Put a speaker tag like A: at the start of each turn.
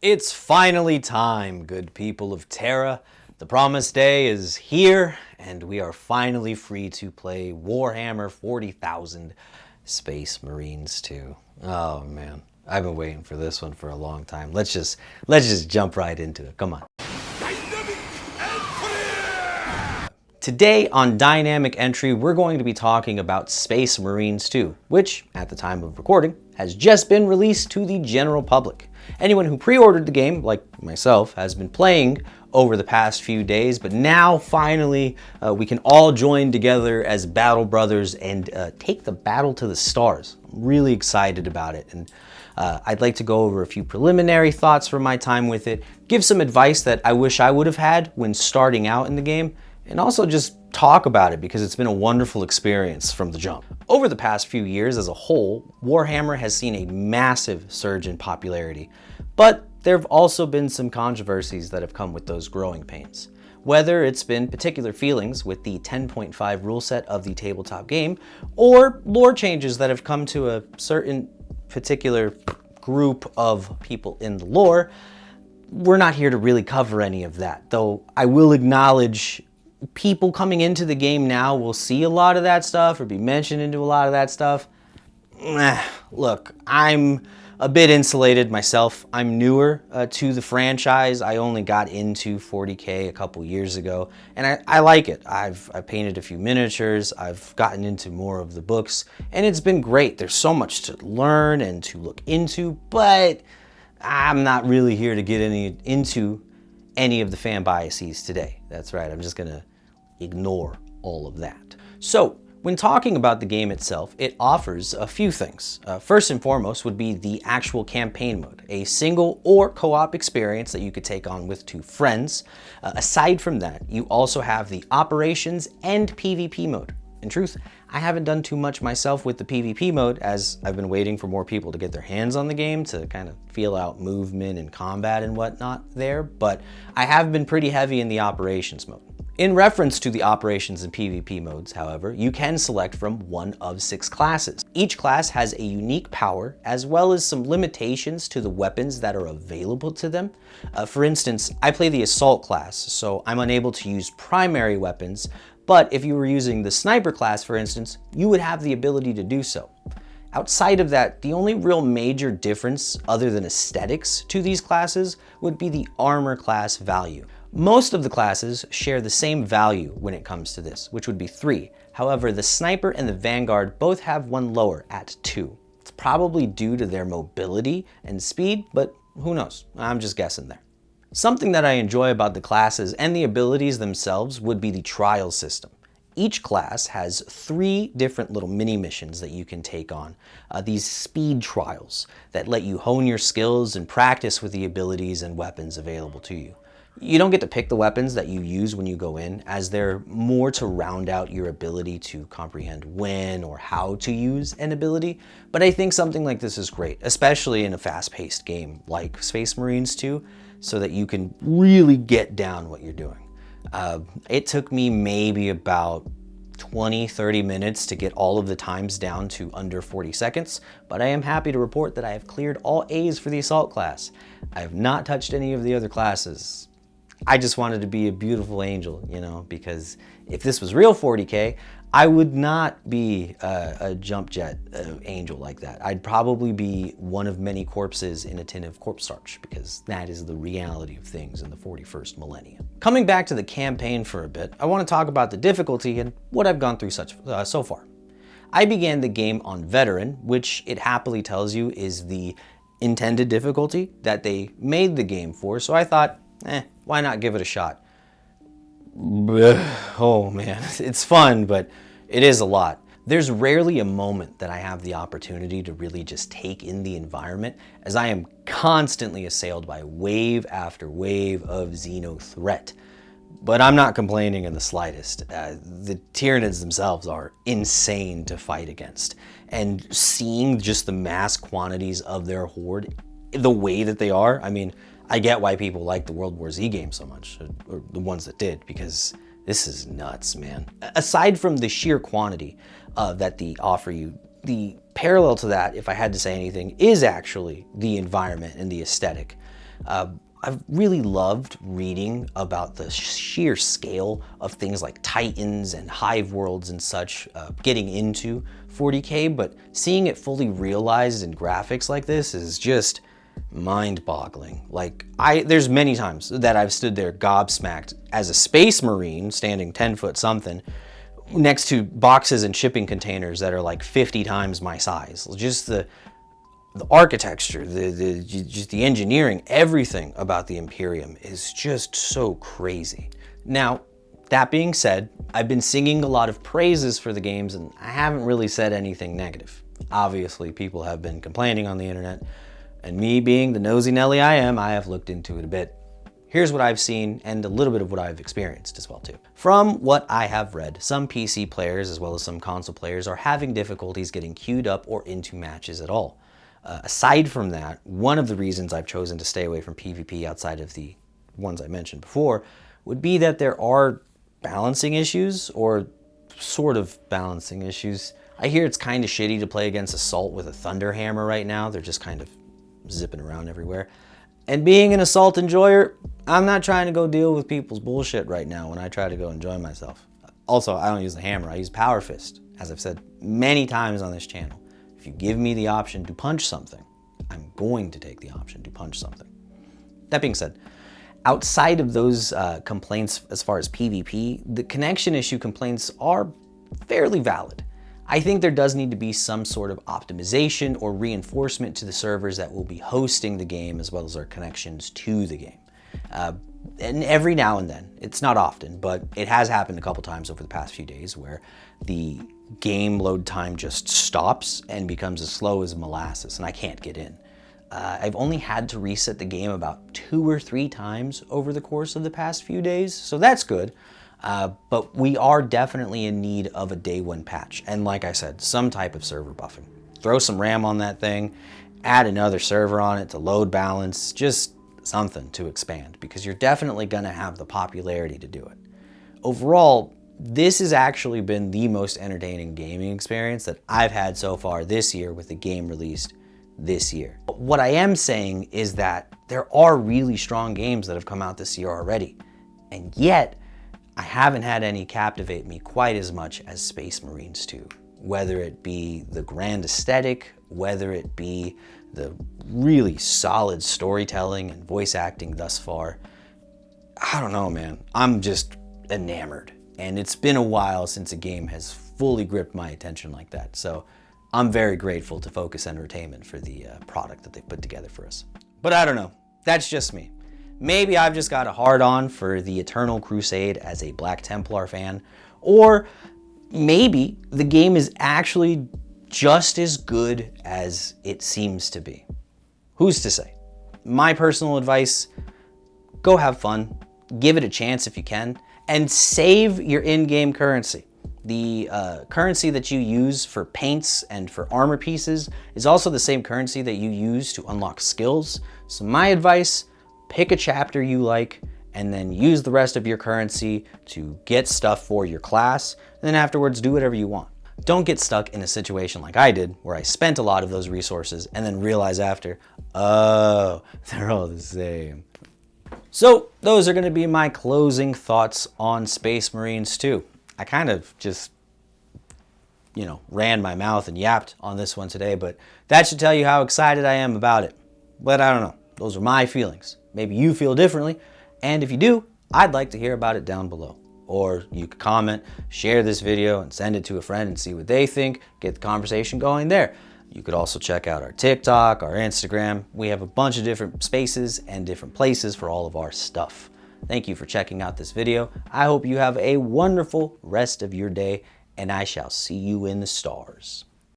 A: It's finally time, good people of Terra. The promised day is here, and we are finally free to play Warhammer 40,000 Space Marines 2. Oh man, I've been waiting for this one for a long time. Let's just jump right into it. Come on. Today on Dynamic Entry, we're going to be talking about Space Marines 2, which, at the time of recording, has just been released to the general public. Anyone who pre-ordered the game, like myself, has been playing over the past few days, but now finally we can all join together as battle brothers and take the battle to the stars. I'm really excited about it, and I'd like to go over a few preliminary thoughts from my time with it, give some advice that I wish I would have had when starting out in the game, and also just talk about it because it's been a wonderful experience from the jump. Over the past few years as a whole, Warhammer has seen a massive surge in popularity, but there have also been some controversies that have come with those growing pains. Whether it's been particular feelings with the 10.5 rule set of the tabletop game, or lore changes that have come to a certain particular group of people in the lore, we're not here to really cover any of that, though I will acknowledge people coming into the game now will see a lot of that stuff or be mentioned into a lot of that stuff. Look, I'm a bit insulated myself. I'm newer to the franchise. I only got into 40K a couple years ago, and I like it. I've painted a few miniatures, I've gotten into more of the books, and it's been great. There's so much to learn and to look into, but I'm not really here to get into any of the fan biases today. That's right, I'm just gonna ignore all of that. So, when talking about the game itself, it offers a few things. First and foremost would be the actual campaign mode, a single or co-op experience that you could take on with two friends. Aside from that, you also have the operations and PvP mode. In truth, I haven't done too much myself with the PvP mode as I've been waiting for more people to get their hands on the game to kind of feel out movement and combat and whatnot there, but I have been pretty heavy in the operations mode. In reference to the operations and PvP modes, however, you can select from one of 6 classes. Each class has a unique power as well as some limitations to the weapons that are available to them. For instance, I play the Assault class, so I'm unable to use primary weapons, but if you were using the Sniper class, for instance, you would have the ability to do so. Outside of that, the only real major difference other than aesthetics to these classes would be the armor class value. Most of the classes share the same value when it comes to this, which would be 3. However, the Sniper and the Vanguard both have one lower at 2. It's probably due to their mobility and speed, but who knows? I'm just guessing there. Something that I enjoy about the classes and the abilities themselves would be the trial system. Each class has 3 different little mini missions that you can take on. These speed trials that let you hone your skills and practice with the abilities and weapons available to you. You don't get to pick the weapons that you use when you go in, as they're more to round out your ability to comprehend when or how to use an ability, but I think something like this is great, especially in a fast-paced game like Space Marines 2, so that you can really get down what you're doing. It took me maybe about 20-30 minutes to get all of the times down to under 40 seconds, but I am happy to report that I have cleared all A's for the Assault class. I have not touched any of the other classes. I just wanted to be a beautiful angel, you know, because if this was real 40K, I would not be a jump jet angel like that. I'd probably be one of many corpses in a tin of corpse starch, because that is the reality of things in the 41st millennium. Coming back to the campaign for a bit, I want to talk about the difficulty and what I've gone through so far. I began the game on Veteran, which it happily tells you is the intended difficulty that they made the game for, so I thought, why not give it a shot? Oh man, it's fun, but it is a lot. There's rarely a moment that I have the opportunity to really just take in the environment, as I am constantly assailed by wave after wave of Xeno threat. But I'm not complaining in the slightest. The Tyranids themselves are insane to fight against, and seeing just the mass quantities of their horde the way that they are, I mean, I get why people like the World War Z game so much, or the ones that did, because this is nuts, man. Aside from the sheer quantity that they offer you, the parallel to that, if I had to say anything, is actually the environment and the aesthetic. I've really loved reading about the sheer scale of things like Titans and Hive worlds and such, getting into 40K, but seeing it fully realized in graphics like this is just mind-boggling. Like, there's many times that I've stood there gobsmacked as a Space Marine standing 10 foot something next to boxes and shipping containers that are like 50 times my size. Just the architecture, just the engineering, everything about the Imperium is just so crazy. Now, that being said, I've been singing a lot of praises for the games and I haven't really said anything negative. Obviously, people have been complaining on the internet, and me being the nosy Nelly I am, I have looked into it a bit. Here's what I've seen and a little bit of what I've experienced as well too. From what I have read, some PC players as well as some console players are having difficulties getting queued up or into matches at all. Aside from that, one of the reasons I've chosen to stay away from PvP outside of the ones I mentioned before would be that there are balancing issues, or sort of balancing issues. I hear it's kind of shitty to play against Assault with a Thunder Hammer right now. They're just kind of zipping around everywhere. And being an Assault enjoyer, I'm not trying to go deal with people's bullshit right now when I try to go enjoy myself. Also, I don't use the hammer, I use Power Fist, as I've said many times on this channel. If you give me the option to punch something, I'm going to take the option to punch something. That being said, outside of those complaints as far as PvP, the connection issue complaints are fairly valid. I think there does need to be some sort of optimization or reinforcement to the servers that will be hosting the game as well as our connections to the game. And every now and then, it's not often, but it has happened a couple times over the past few days where the game load time just stops and becomes as slow as molasses and I can't get in. I've only had to reset the game about 2 or 3 times over the course of the past few days, so that's good. But we are definitely in need of a day 1 patch. And like I said, some type of server buffing. Throw some RAM on that thing, add another server on it to load balance, just something to expand, because you're definitely gonna have the popularity to do it. Overall, this has actually been the most entertaining gaming experience that I've had so far this year with the game released this year. But what I am saying is that there are really strong games that have come out this year already, and yet I haven't had any captivate me quite as much as Space Marines 2. Whether it be the grand aesthetic, whether it be the really solid storytelling and voice acting thus far, I don't know, man. I'm just enamored. And it's been a while since a game has fully gripped my attention like that. So I'm very grateful to Focus Entertainment for the product that they put together for us. But I don't know, that's just me. Maybe I've just got a hard-on for the Eternal Crusade as a Black Templar fan, or maybe the game is actually just as good as it seems to be. Who's to say? My personal advice, go have fun, give it a chance if you can, and save your in-game currency. The currency that you use for paints and for armor pieces is also the same currency that you use to unlock skills. So my advice, pick a chapter you like and then use the rest of your currency to get stuff for your class, and then afterwards do whatever you want. Don't get stuck in a situation like I did, where I spent a lot of those resources and then realize after, oh, they're all the same. So those are going to be my closing thoughts on Space Marines 2. I kind of just, ran my mouth and yapped on this one today, but that should tell you how excited I am about it. But I don't know. Those are my feelings. Maybe you feel differently, and if you do, I'd like to hear about it down below. Or you could comment, share this video, and send it to a friend and see what they think, get the conversation going there. You could also check out our TikTok, our Instagram. We have a bunch of different spaces and different places for all of our stuff. Thank you for checking out this video. I hope you have a wonderful rest of your day, and I shall see you in the stars.